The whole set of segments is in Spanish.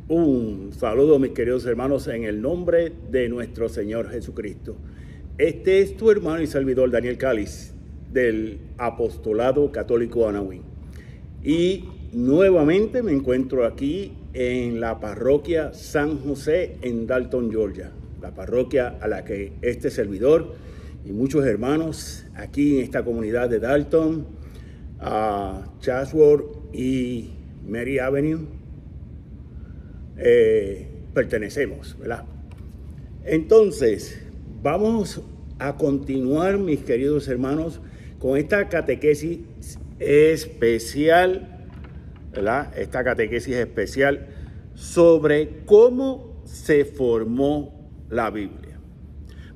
Un saludo, mis queridos hermanos, en el nombre de nuestro Señor Jesucristo. Este es tu hermano y servidor Daniel Cáliz, del Apostolado Católico Anahuín. Y nuevamente me encuentro aquí en la parroquia San José en Dalton, Georgia. La parroquia a la que este servidor y muchos hermanos aquí en esta comunidad de Dalton, Chatsworth y Mary Avenue, pertenecemos, ¿verdad? Entonces, vamos a continuar, mis queridos hermanos, con esta catequesis especial, ¿verdad? Esta catequesis especial sobre cómo se formó la Biblia.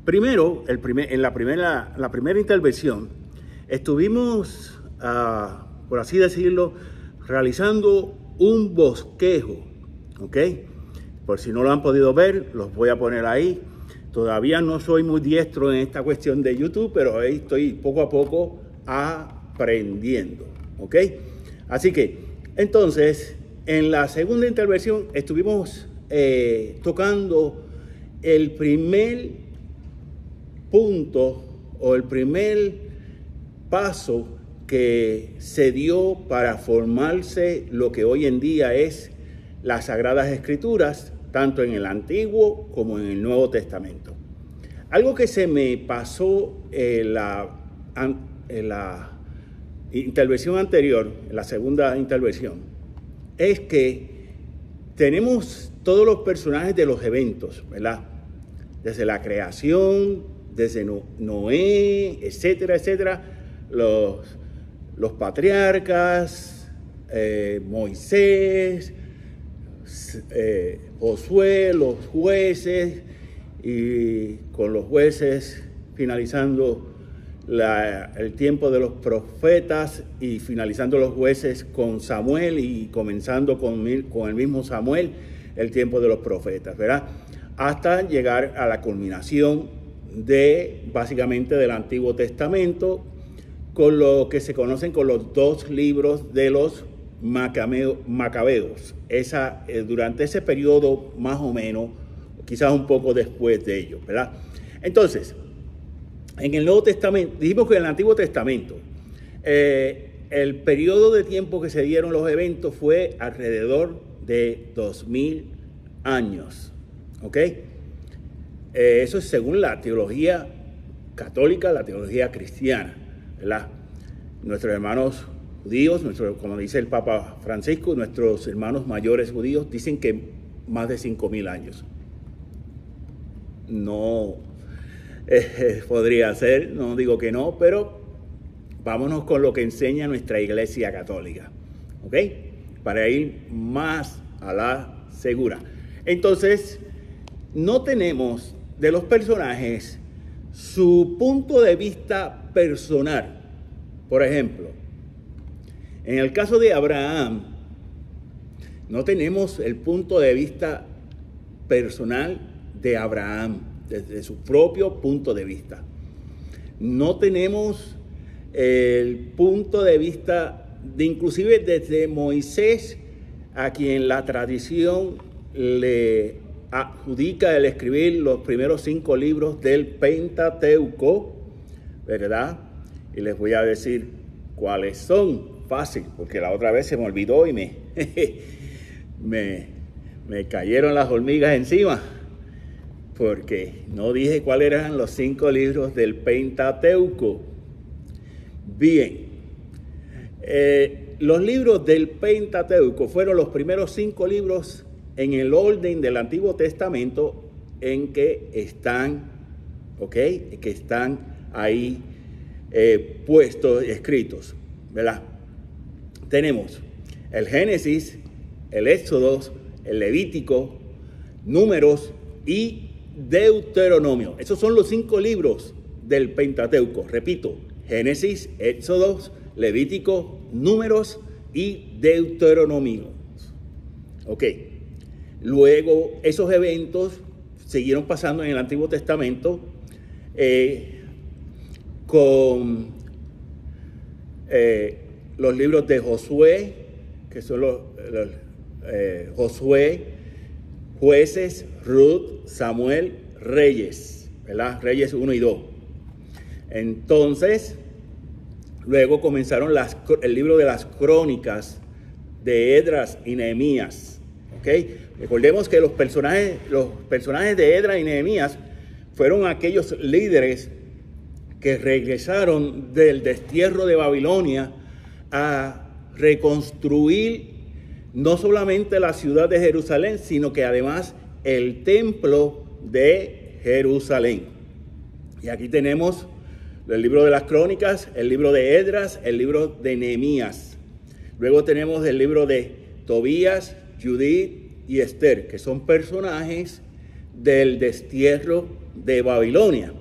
Primero, en la primera intervención, estuvimos, por así decirlo, realizando un bosquejo. ¿Ok? Por si no lo han podido ver, los voy a poner ahí. Todavía no soy muy diestro en esta cuestión de YouTube, pero ahí estoy poco a poco aprendiendo. ¿Ok? Así que, entonces, en la segunda intervención estuvimos tocando el primer punto o el primer paso que se dio para formarse lo que hoy en día es las Sagradas Escrituras, tanto en el Antiguo como en el Nuevo Testamento. Algo que se me pasó en la intervención anterior, en la segunda intervención, es que tenemos todos los personajes de los eventos, ¿verdad? Desde la creación, desde Noé, etcétera, etcétera, los patriarcas, Moisés, Josué, los jueces, y con los jueces finalizando el tiempo de los profetas y finalizando los jueces con Samuel y comenzando con el mismo Samuel el tiempo de los profetas, ¿verdad? Hasta llegar a la culminación básicamente del Antiguo Testamento con lo que se conocen con los dos libros de los Macabeos, durante ese periodo más o menos, quizás un poco después de ellos, ¿verdad? Entonces, en el Nuevo Testamento, dijimos que en el Antiguo Testamento, el periodo de tiempo que se dieron los eventos fue alrededor de 2000 años, ¿ok? Eso es según la teología católica, la teología cristiana, ¿verdad? Nuestros hermanos judíos, como dice el Papa Francisco, nuestros hermanos mayores judíos dicen que más de 5000 años. No podría ser, no digo que no, pero vámonos con lo que enseña nuestra Iglesia Católica, ¿ok? Para ir más a la segura. Entonces, no tenemos de los personajes su punto de vista personal. Por ejemplo, en el caso de Abraham, no tenemos el punto de vista personal de Abraham, desde su propio punto de vista. No tenemos el punto de vista inclusive desde Moisés, a quien la tradición le adjudica el escribir los primeros 5 libros del Pentateuco, ¿verdad? Y les voy a decir cuáles son. Fácil, porque la otra vez se me olvidó y me cayeron las hormigas encima, porque no dije cuáles eran los 5 libros del Pentateuco. Bien, los libros del Pentateuco fueron los primeros 5 libros en el orden del Antiguo Testamento en que están, ¿ok? Que están ahí puestos, escritos, ¿verdad? Tenemos el Génesis, el Éxodo, el Levítico, Números y Deuteronomio. Esos son los 5 libros del Pentateuco. Repito, Génesis, Éxodo, Levítico, Números y Deuteronomio. Ok. Luego, esos eventos siguieron pasando en el Antiguo Testamento con los libros de Josué, que son Josué, Jueces, Ruth, Samuel, Reyes, ¿verdad? Reyes 1 y 2. Entonces, luego comenzaron el libro de las crónicas de Esdras y Nehemías. ¿Okay? Recordemos que los personajes de Esdras y Nehemías fueron aquellos líderes que regresaron del destierro de Babilonia a reconstruir no solamente la ciudad de Jerusalén, sino que además el templo de Jerusalén. Y aquí tenemos el libro de las crónicas, el libro de Esdras, el libro de Nehemías. Luego tenemos el libro de Tobías, Judith y Esther, que son personajes del destierro de Babilonia.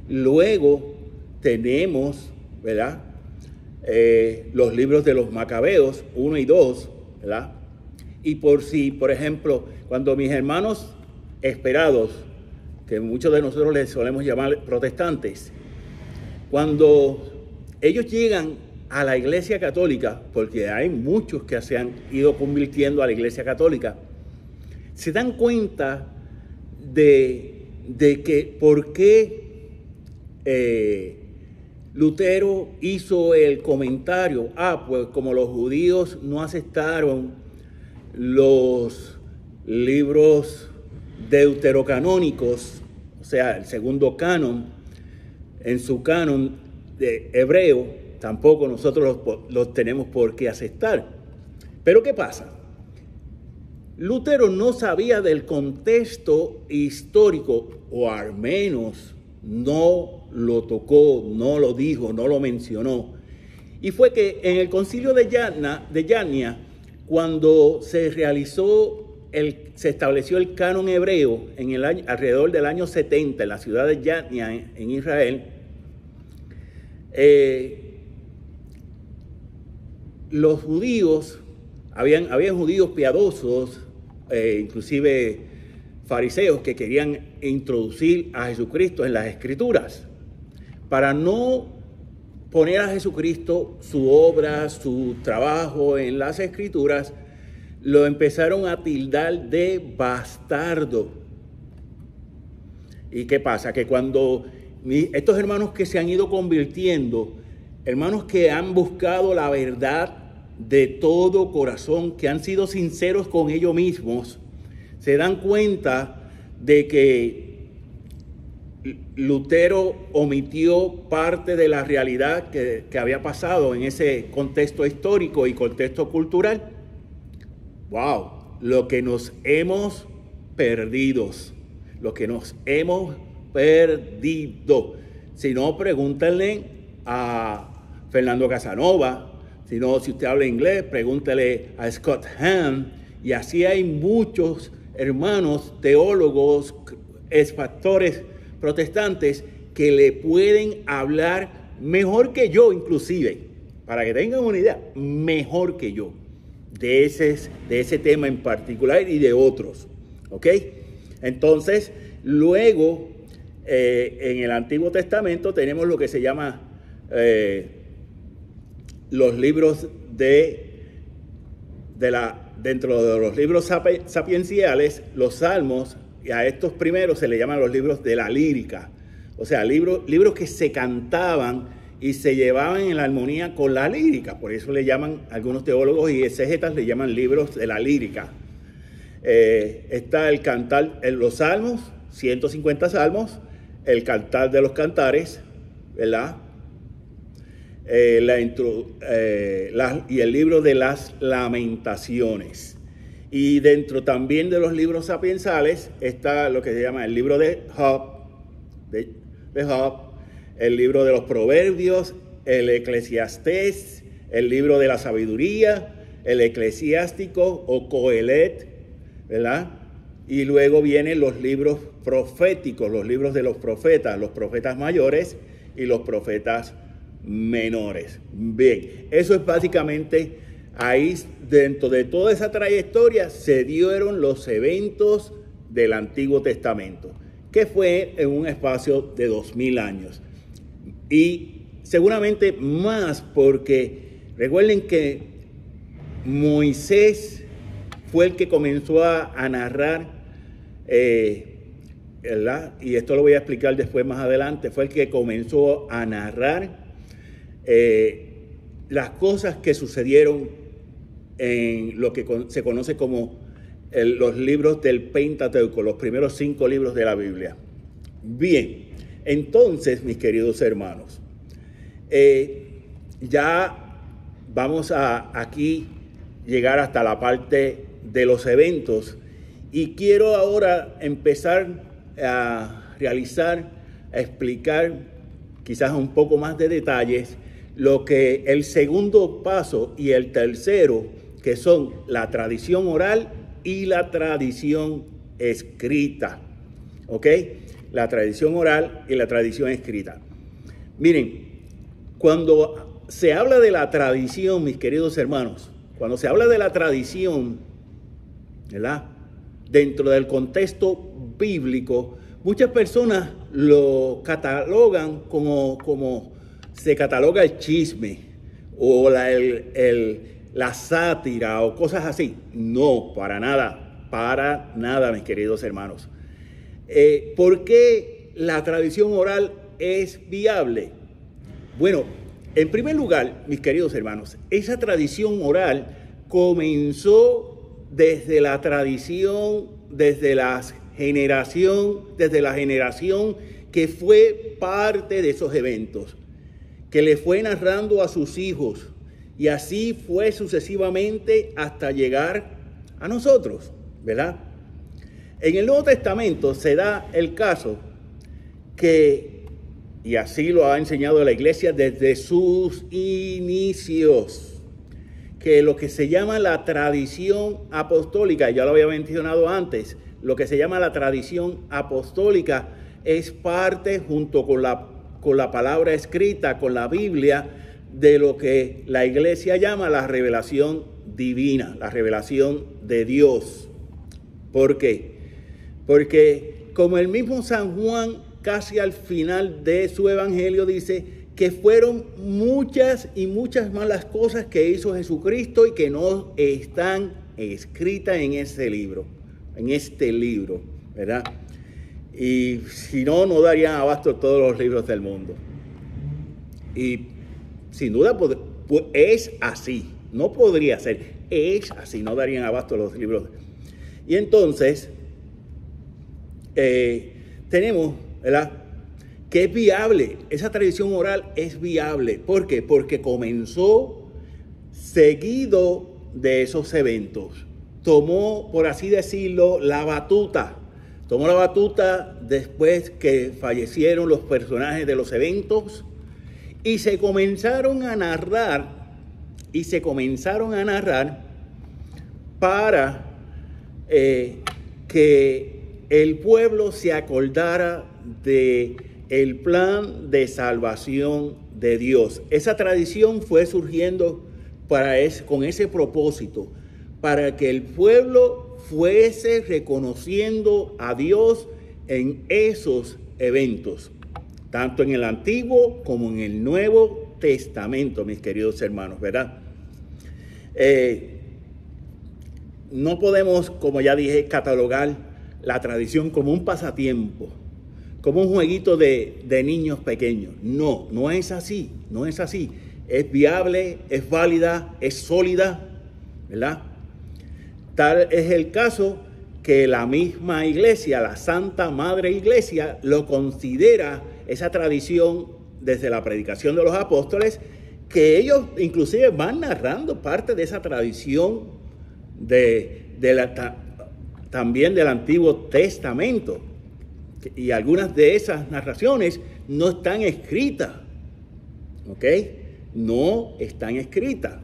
Luego tenemos, ¿verdad? Los libros de los Macabeos 1 y 2, ¿verdad? Y por ejemplo, cuando mis hermanos esperados, que muchos de nosotros les solemos llamar protestantes, cuando ellos llegan a la Iglesia Católica, porque hay muchos que se han ido convirtiendo a la Iglesia Católica, se dan cuenta de que por qué Lutero hizo el comentario, pues como los judíos no aceptaron los libros deuterocanónicos, o sea, el segundo canon, en su canon de hebreo, tampoco nosotros los tenemos por qué aceptar. Pero ¿qué pasa? Lutero no sabía del contexto histórico, o al menos no lo tocó, no lo dijo, no lo mencionó. Y fue que en el concilio de Yania, cuando se estableció el canon hebreo alrededor del año 70 en la ciudad de Yania, en Israel, los judíos, habían judíos piadosos, inclusive fariseos, que querían introducir a Jesucristo en las Escrituras. Para no poner a Jesucristo, su obra, su trabajo en las Escrituras, lo empezaron a tildar de bastardo. ¿Y qué pasa? Que cuando estos hermanos que se han ido convirtiendo, hermanos que han buscado la verdad de todo corazón, que han sido sinceros con ellos mismos, se dan cuenta de que Lutero omitió parte de la realidad que había pasado en ese contexto histórico y contexto cultural. ¡Wow! Lo que nos hemos perdido. Lo que nos hemos perdido. Si no, pregúntenle a Fernando Casanova. Si usted habla inglés, pregúntele a Scott Hahn. Y así hay muchos hermanos, teólogos, pastores protestantes que le pueden hablar mejor que yo, inclusive, para que tengan una idea, mejor que yo, de ese tema en particular y de otros. ¿Ok? Entonces, luego, en el Antiguo Testamento tenemos lo que se llama los libros dentro de los libros sapienciales, los salmos, y a estos primeros se le llaman los libros de la lírica. O sea, libros que se cantaban y se llevaban en la armonía con la lírica. Por eso le llaman, algunos teólogos y exégetas le llaman libros de la lírica. Está el cantar, los salmos, 150 salmos, el cantar de los cantares, ¿verdad? Y el libro de las lamentaciones. Y dentro también de los libros sapiensales está lo que se llama el libro de Job, el libro de los proverbios, el Eclesiastés, el libro de la sabiduría, el eclesiástico o Coelet, ¿verdad? Y luego vienen los libros proféticos, los libros de los profetas mayores y los profetas menores. Bien, eso es básicamente, ahí dentro de toda esa trayectoria se dieron los eventos del Antiguo Testamento, que fue en un espacio de 2000 años. Y seguramente más, porque recuerden que Moisés fue el que comenzó a narrar ¿verdad? Y esto lo voy a explicar después más adelante, fue el que comenzó a narrar las cosas que sucedieron en lo que se conoce como los libros del Pentateuco, los primeros 5 libros de la Biblia. Bien, entonces, mis queridos hermanos, ya vamos a aquí llegar hasta la parte de los eventos y quiero ahora empezar a realizar, a explicar quizás un poco más de detalles lo que el segundo paso y el tercero, que son la tradición oral y la tradición escrita. ¿Ok? La tradición oral y la tradición escrita. Miren, cuando se habla de la tradición, mis queridos hermanos, cuando se habla de la tradición, ¿verdad? Dentro del contexto bíblico, muchas personas lo catalogan como se cataloga el chisme o la sátira o cosas así. No, para nada, mis queridos hermanos. ¿Por qué la tradición oral es viable? Bueno, en primer lugar, mis queridos hermanos, esa tradición oral comenzó desde la tradición, desde la generación que fue parte de esos eventos, que le fue narrando a sus hijos, y así fue sucesivamente hasta llegar a nosotros, ¿verdad? En el Nuevo Testamento se da el caso que, y así lo ha enseñado la Iglesia desde sus inicios, que lo que se llama la tradición apostólica, ya lo había mencionado antes, lo que se llama la tradición apostólica es parte, junto con la palabra escrita, con la Biblia, de lo que la Iglesia llama la revelación divina, la revelación de Dios. ¿Por qué? Porque como el mismo San Juan casi al final de su evangelio dice que fueron muchas y muchas más las cosas que hizo Jesucristo y que no están escritas en ese libro, en este libro, ¿verdad? Y si no, no darían abasto todos los libros del mundo. Y sin duda es así, no podría ser, es así, no darían abasto los libros. Y entonces tenemos, ¿verdad?, que es viable, esa tradición oral es viable. ¿Por qué? Porque comenzó seguido de esos eventos. Tomó, por así decirlo, la batuta. Tomó la batuta después que fallecieron los personajes de los eventos y se comenzaron a narrar, para que el pueblo se acordara de el plan de salvación de Dios. Esa tradición fue surgiendo con ese propósito, para que el pueblo fuese reconociendo a Dios en esos eventos, tanto en el Antiguo como en el Nuevo Testamento, mis queridos hermanos, ¿verdad? No podemos, como ya dije, catalogar la tradición como un pasatiempo, como un jueguito de niños pequeños. No, no es así, no es así. Es viable, es válida, es sólida, ¿verdad? Tal es el caso que la misma Iglesia, la Santa Madre Iglesia, lo considera esa tradición desde la predicación de los apóstoles, que ellos inclusive van narrando parte de esa tradición también del Antiguo Testamento. Y algunas de esas narraciones no están escritas, ¿ok? No están escritas.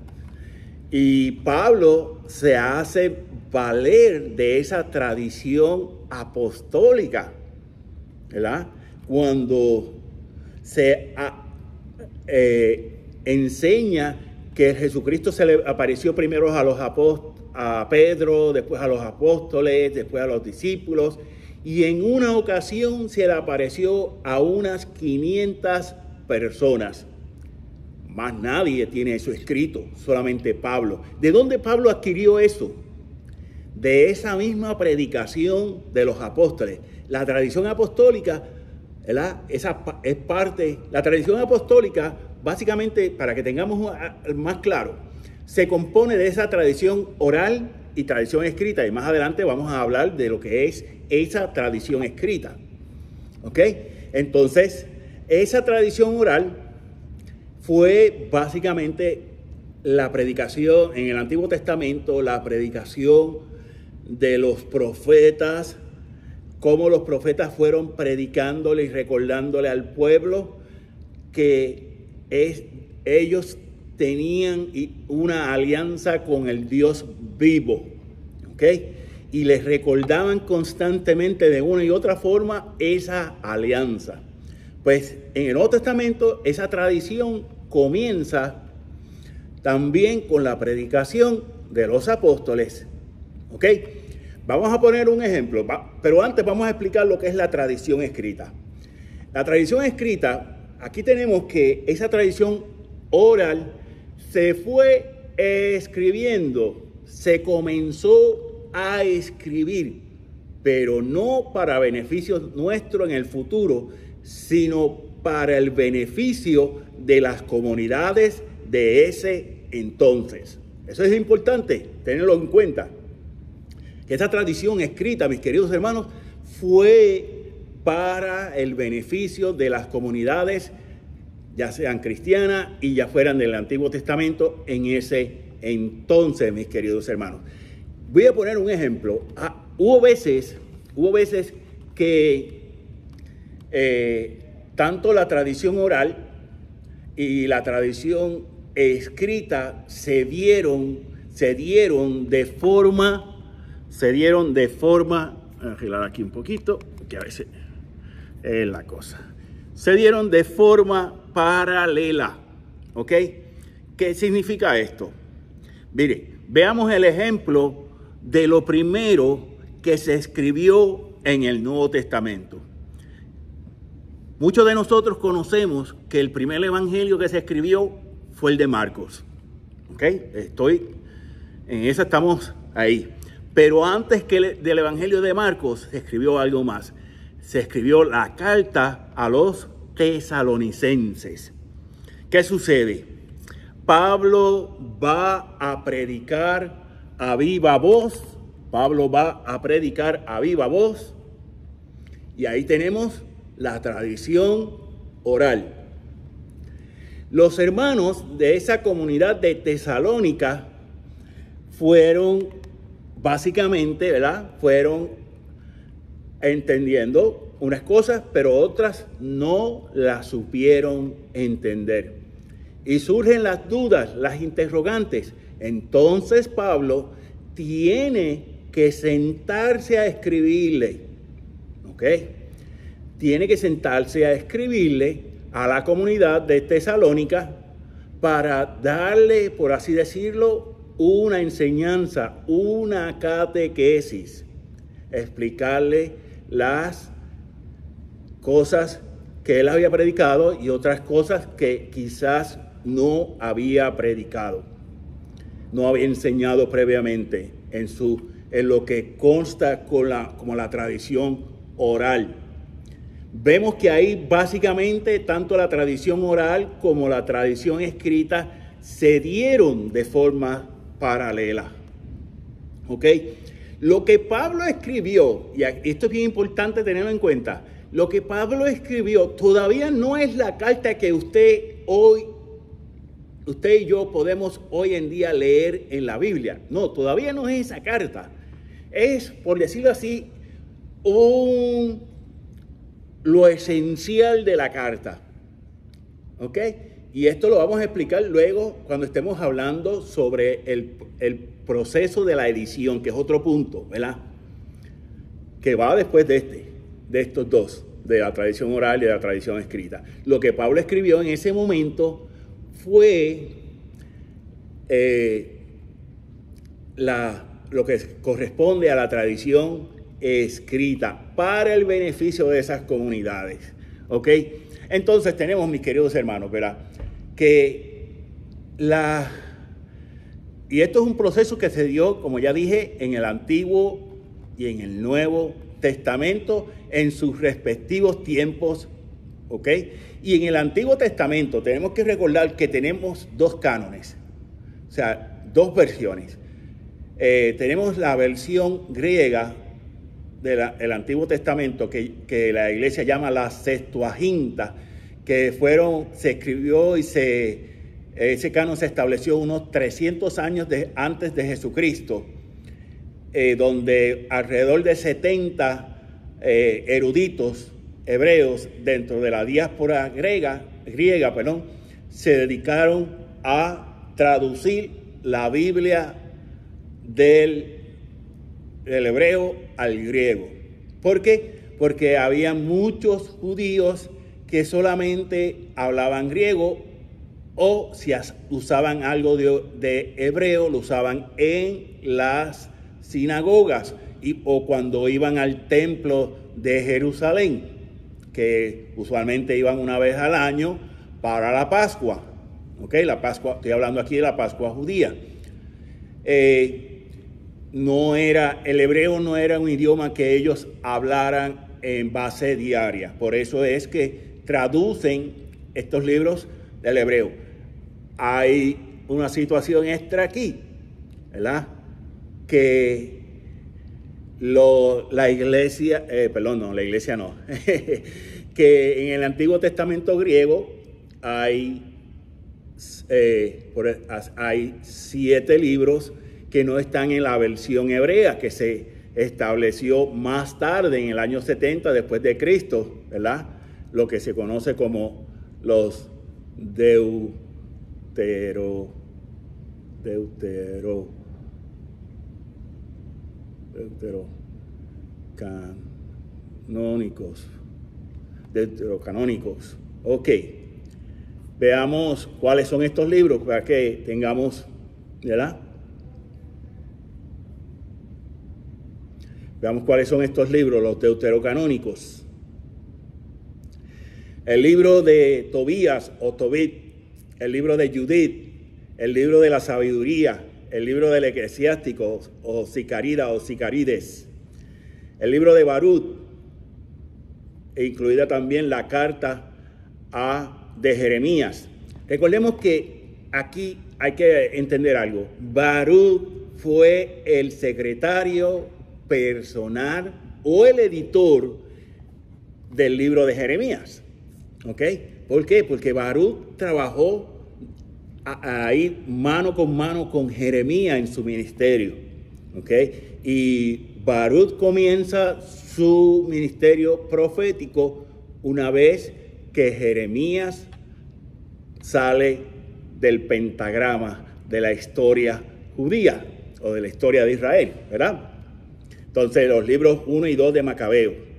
Y Pablo se hace valer de esa tradición apostólica, ¿verdad? Cuando se enseña que Jesucristo se le apareció primero a Pedro, después a los apóstoles, después a los discípulos, y en una ocasión se le apareció a unas 500 personas. Más nadie tiene eso escrito, solamente Pablo. ¿De dónde Pablo adquirió eso? de esa misma predicación de los apóstoles. La tradición apostólica, ¿verdad? Esa es parte. La tradición apostólica, básicamente, para que tengamos más claro, se compone de esa tradición oral y tradición escrita. Y más adelante vamos a hablar de lo que es esa tradición escrita. ¿Ok? Entonces, esa tradición oral fue básicamente la predicación en el Antiguo Testamento, la predicación de los profetas, cómo los profetas fueron predicándole y recordándole al pueblo que ellos tenían una alianza con el Dios vivo, ¿ok? Y les recordaban constantemente de una y otra forma esa alianza. Pues en el Nuevo Testamento esa tradición comienza también con la predicación de los apóstoles, ¿ok? Vamos a poner un ejemplo, pero antes vamos a explicar lo que es la tradición escrita. La tradición escrita, aquí tenemos que esa tradición oral se fue escribiendo, se comenzó a escribir, pero no para beneficio nuestro en el futuro, sino para el beneficio de las comunidades de ese entonces. Eso es importante tenerlo en cuenta. Que esta tradición escrita, mis queridos hermanos, fue para el beneficio de las comunidades, ya sean cristianas y ya fueran del Antiguo Testamento en ese entonces, mis queridos hermanos. Voy a poner un ejemplo. Hubo veces que tanto la tradición oral y la tradición escrita se dieron de forma, voy a arreglar aquí un poquito, que a veces es la cosa. Se dieron de forma paralela, ¿ok? ¿Qué significa esto? Mire, veamos el ejemplo de lo primero que se escribió en el Nuevo Testamento. Muchos de nosotros conocemos que el primer evangelio que se escribió fue el de Marcos. ¿Ok? En esa estamos ahí. Pero antes del evangelio de Marcos se escribió algo más. Se escribió la carta a los tesalonicenses. ¿Qué sucede? Pablo va a predicar a viva voz. Y ahí tenemos la tradición oral. Los hermanos de esa comunidad de Tesalónica fueron básicamente, ¿verdad? Fueron entendiendo unas cosas, pero otras no las supieron entender. Y surgen las dudas, las interrogantes. Entonces Pablo tiene que sentarse a escribirle, ¿ok? Tiene que sentarse a escribirle a la comunidad de Tesalónica para darle, por así decirlo, una enseñanza, una catequesis, explicarle las cosas que él había predicado y otras cosas que quizás no había predicado, no había enseñado previamente en lo que consta como la tradición oral. Vemos que ahí básicamente tanto la tradición oral como la tradición escrita se dieron de forma paralela. ¿Ok? Lo que Pablo escribió, y esto es bien importante tenerlo en cuenta, lo que Pablo escribió todavía no es la carta que usted y yo podemos hoy en día leer en la Biblia. No, todavía no es esa carta. Es, por decirlo así, lo esencial de la carta. ¿Ok? Y esto lo vamos a explicar luego cuando estemos hablando sobre el proceso de la edición, que es otro punto, ¿verdad? Que va después de estos dos, de la tradición oral y de la tradición escrita. Lo que Pablo escribió en ese momento fue lo que corresponde a la tradición escrita para el beneficio de esas comunidades. ¿Ok? Entonces tenemos, mis queridos hermanos, ¿verdad? Que Y esto es un proceso que se dio, como ya dije, en el Antiguo y en el Nuevo Testamento, en sus respectivos tiempos, ¿ok? Y en el Antiguo Testamento tenemos que recordar que tenemos dos cánones, o sea, dos versiones. Tenemos la versión griega del Antiguo Testamento que la iglesia llama la Septuaginta, que se escribió y ese canon se estableció unos 300 años antes de Jesucristo, donde alrededor de 70 eruditos hebreos dentro de la diáspora griega, se dedicaron a traducir la Biblia del hebreo al griego. ¿Por qué? Porque había muchos judíos que solamente hablaban griego, o si usaban algo de hebreo, lo usaban en las sinagogas o cuando iban al templo de Jerusalén, que usualmente iban una vez al año para la Pascua. ¿Ok? La Pascua, estoy hablando aquí de la Pascua judía. El hebreo no era un idioma que ellos hablaran en base diaria. Por eso es que traducen estos libros del hebreo. Hay una situación extra aquí, ¿verdad? Que la iglesia que en el Antiguo Testamento griego hay 7 libros que no están en la versión hebrea, que se estableció más tarde, en el año 70 después de Cristo, ¿verdad? Lo que se conoce como los deuterocanónicos. Ok, veamos cuáles son estos libros para que tengamos, ¿verdad? Veamos cuáles son estos libros, los deuterocanónicos. El libro de Tobías o Tobit, el libro de Judith, el libro de la sabiduría, el libro del eclesiástico o Sicarida o Sicarides, el libro de Barut, e incluida también la carta de Jeremías. Recordemos que aquí hay que entender algo. Barut fue el secretario personal o el editor del libro de Jeremías. ¿Ok? ¿Por qué? Porque Barut trabajó ahí mano con Jeremías en su ministerio. ¿Ok? Y Barut comienza su ministerio profético una vez que Jeremías sale del pentagrama de la historia judía o de la historia de Israel, ¿verdad? Entonces, los libros 1 y 2 de Macabeo.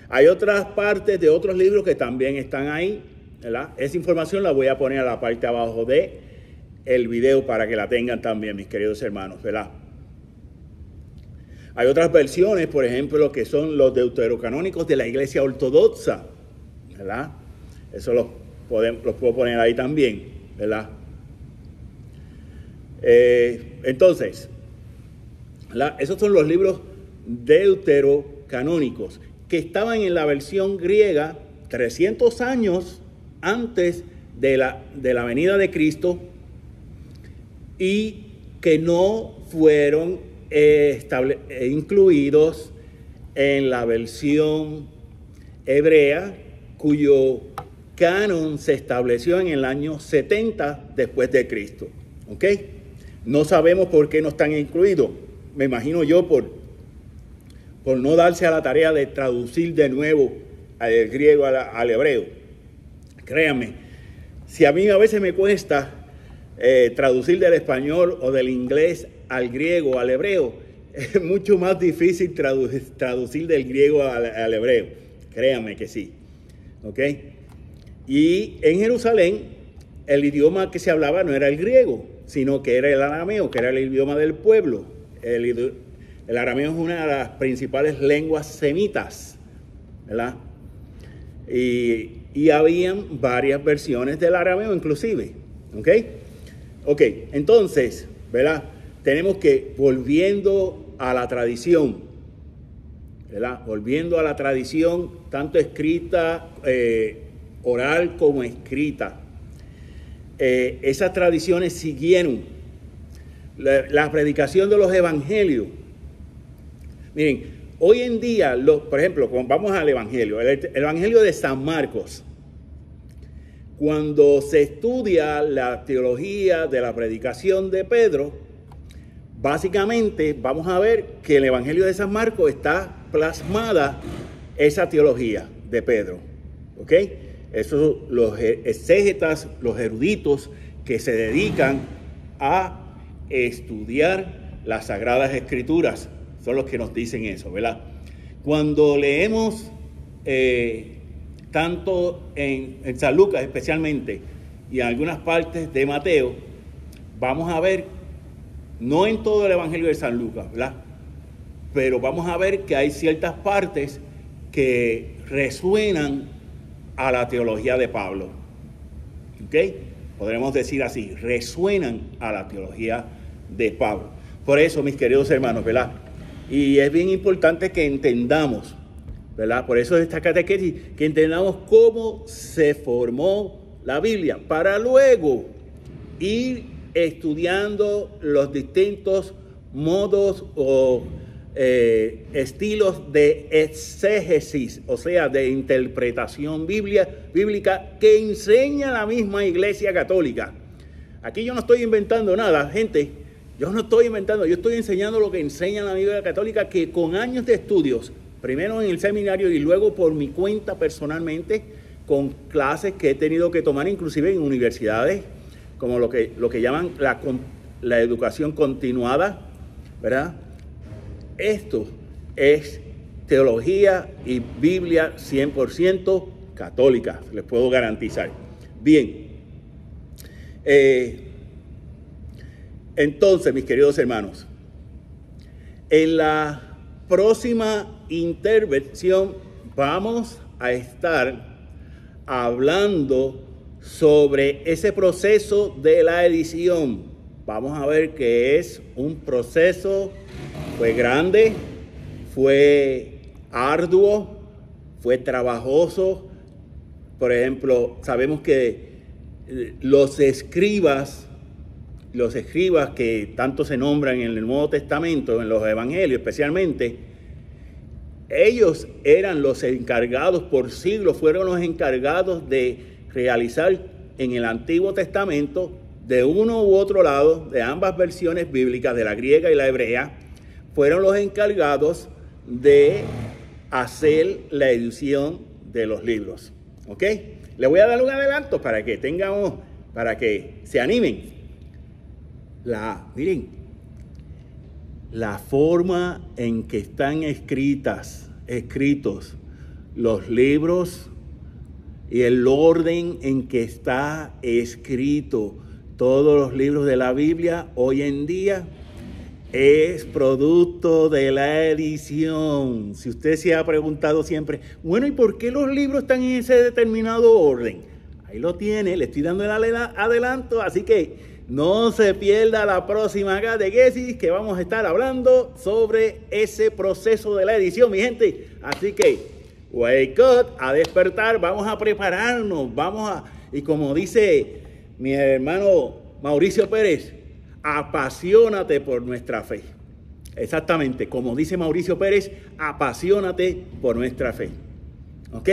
Hay otras partes de otros libros que también están ahí, ¿verdad? Esa información la voy a poner a la parte de abajo de el video para que la tengan también, mis queridos hermanos, ¿verdad? Hay otras versiones, por ejemplo, que son los deuterocanónicos de la Iglesia Ortodoxa, ¿verdad? Eso los puedo poner ahí también, ¿verdad? Entonces, esos son los libros deuterocanónicos que estaban en la versión griega 300 años antes de la venida de Cristo y que no fueron incluidos en la versión hebrea, cuyo canon se estableció en el año 70 después de Cristo. ¿Ok? No sabemos por qué no están incluidos. Me imagino yo por no darse a la tarea de traducir de nuevo al griego al hebreo. Créanme, si a mí a veces me cuesta traducir del español o del inglés al griego o al hebreo, es mucho más difícil traducir del griego al hebreo. Créanme que sí. ¿Ok? Y en Jerusalén, el idioma que se hablaba no era el griego, sino que era el arameo, que era el idioma del pueblo. El arameo es una de las principales lenguas semitas, ¿verdad? Y habían varias versiones del arameo inclusive. ¿Ok? Ok, entonces, ¿verdad? tenemos que, volviendo a la tradición, ¿verdad? Volviendo a la tradición, tanto escrita, oral como escrita, esas tradiciones siguieron la predicación de los evangelios. Miren, hoy en día, por ejemplo, vamos al evangelio, el evangelio de San Marcos. Cuando se estudia la teología de la predicación de Pedro, básicamente vamos a ver que el evangelio de San Marcos está plasmada esa teología de Pedro. ¿Ok? Esos los exégetas, los eruditos que se dedican a estudiar las Sagradas Escrituras son los que nos dicen eso, ¿verdad? Cuando leemos tanto en San Lucas especialmente y en algunas partes de Mateo, vamos a ver, no en todo el Evangelio de San Lucas, ¿verdad? Pero vamos a ver que hay ciertas partes que resuenan a la teología de Pablo. ¿Ok? Podremos decir así, resuenan a la teología de Pablo. Por eso, mis queridos hermanos, ¿verdad? Y es bien importante que entendamos, ¿verdad? Por eso esta catequesis, que entendamos cómo se formó la Biblia, para luego ir estudiando los distintos modos o estilos de exégesis, o sea, de interpretación bíblica que enseña la misma Iglesia Católica. Aquí yo no estoy inventando nada, gente. Yo no estoy inventando, yo estoy enseñando lo que enseña la Biblia Católica, que con años de estudios, primero en el seminario y luego por mi cuenta personalmente, con clases que he tenido que tomar inclusive en universidades, como lo que llaman la educación continuada, ¿verdad? Esto es teología y Biblia 100% católica, les puedo garantizar. Bien, entonces, mis queridos hermanos, en la próxima intervención vamos a estar hablando sobre ese proceso de la edición. Vamos a ver que es un proceso, fue grande, fue arduo, fue trabajoso. Por ejemplo, sabemos que los escribas que tanto se nombran en el Nuevo Testamento, en los Evangelios especialmente, ellos eran los encargados por siglos, fueron los encargados de realizar en el Antiguo Testamento, de uno u otro lado, de ambas versiones bíblicas, de la griega y la hebrea, fueron los encargados de hacer la edición de los libros. ¿Ok? Les voy a dar un adelanto para que se animen. Miren, la forma en que están escritos los libros y el orden en que está escrito todos los libros de la Biblia hoy en día es producto de la edición. Si usted se ha preguntado siempre, bueno, ¿y por qué los libros están en ese determinado orden? Ahí lo tiene, le estoy dando el adelanto, así que no se pierda la próxima catequesis, que vamos a estar hablando sobre ese proceso de la edición, mi gente. Así que, wake up, a despertar, vamos a prepararnos, y como dice mi hermano Mauricio Pérez, apasionate por nuestra fe. Exactamente, como dice Mauricio Pérez, apasionate por nuestra fe. ¿Ok?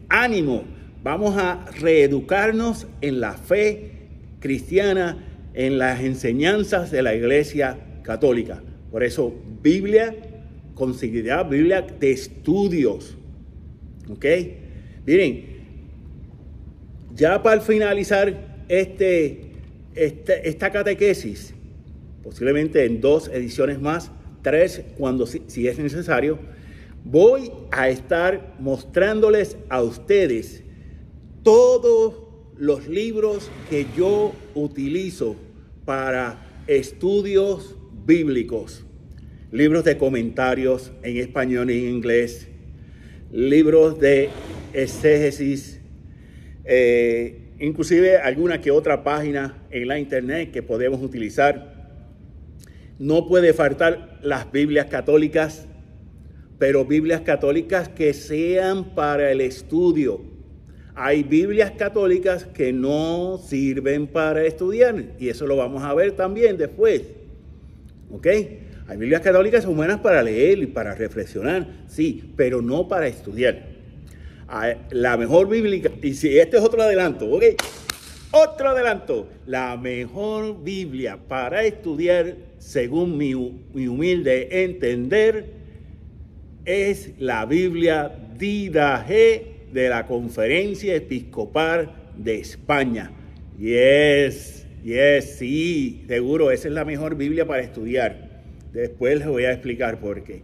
Ánimo, vamos a reeducarnos en la fe cristiana, en las enseñanzas de la Iglesia Católica. Por eso, Biblia, considerada Biblia de estudios. ¿Ok? Miren, ya para finalizar esta catequesis, posiblemente en 2 ediciones más, 3 cuando si es necesario, voy a estar mostrándoles a ustedes todos los libros que yo utilizo para estudios bíblicos. Libros de comentarios en español y en inglés, libros de exégesis, inclusive alguna que otra página en la internet que podemos utilizar. no puede faltar las Biblias católicas, pero Biblias católicas que sean para el estudio. Hay Biblias católicas que no sirven para estudiar, y eso lo vamos a ver también después. ¿Ok? Hay Biblias católicas que son buenas para leer y para reflexionar, sí, pero no para estudiar. La mejor Biblia, y si este es otro adelanto, ¿ok? Otro adelanto, la mejor Biblia para estudiar, según mi humilde entender, es la Biblia Didache de la Conferencia Episcopal de España. Yes, sí, seguro, esa es la mejor Biblia para estudiar. Después les voy a explicar por qué.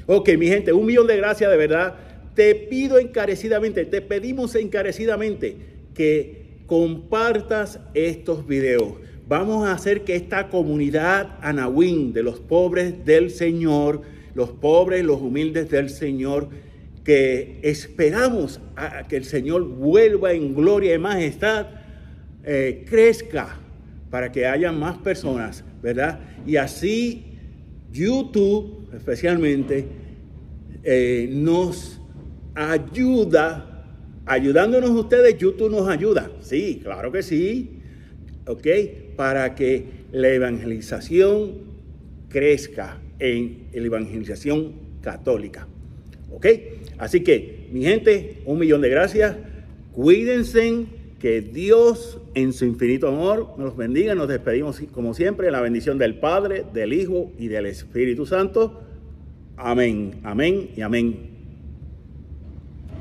Ok, mi gente, 1.000.000 de gracias, de verdad. Te pido encarecidamente, te pedimos encarecidamente que compartas estos videos. Vamos a hacer que esta comunidad Anawin de los pobres del Señor, los pobres, los humildes del Señor, que esperamos a que el Señor vuelva en gloria y majestad, crezca para que haya más personas, ¿verdad? Y así YouTube especialmente nos ayuda, ayudándonos ustedes, YouTube nos ayuda. Sí, claro que sí. ¿Ok? Para que la evangelización crezca en la evangelización católica. ¿Ok? Así que, mi gente, 1.000.000 de gracias. Cuídense, que Dios en su infinito amor nos bendiga. Nos despedimos como siempre en la bendición del Padre, del Hijo y del Espíritu Santo. Amén, amén y amén.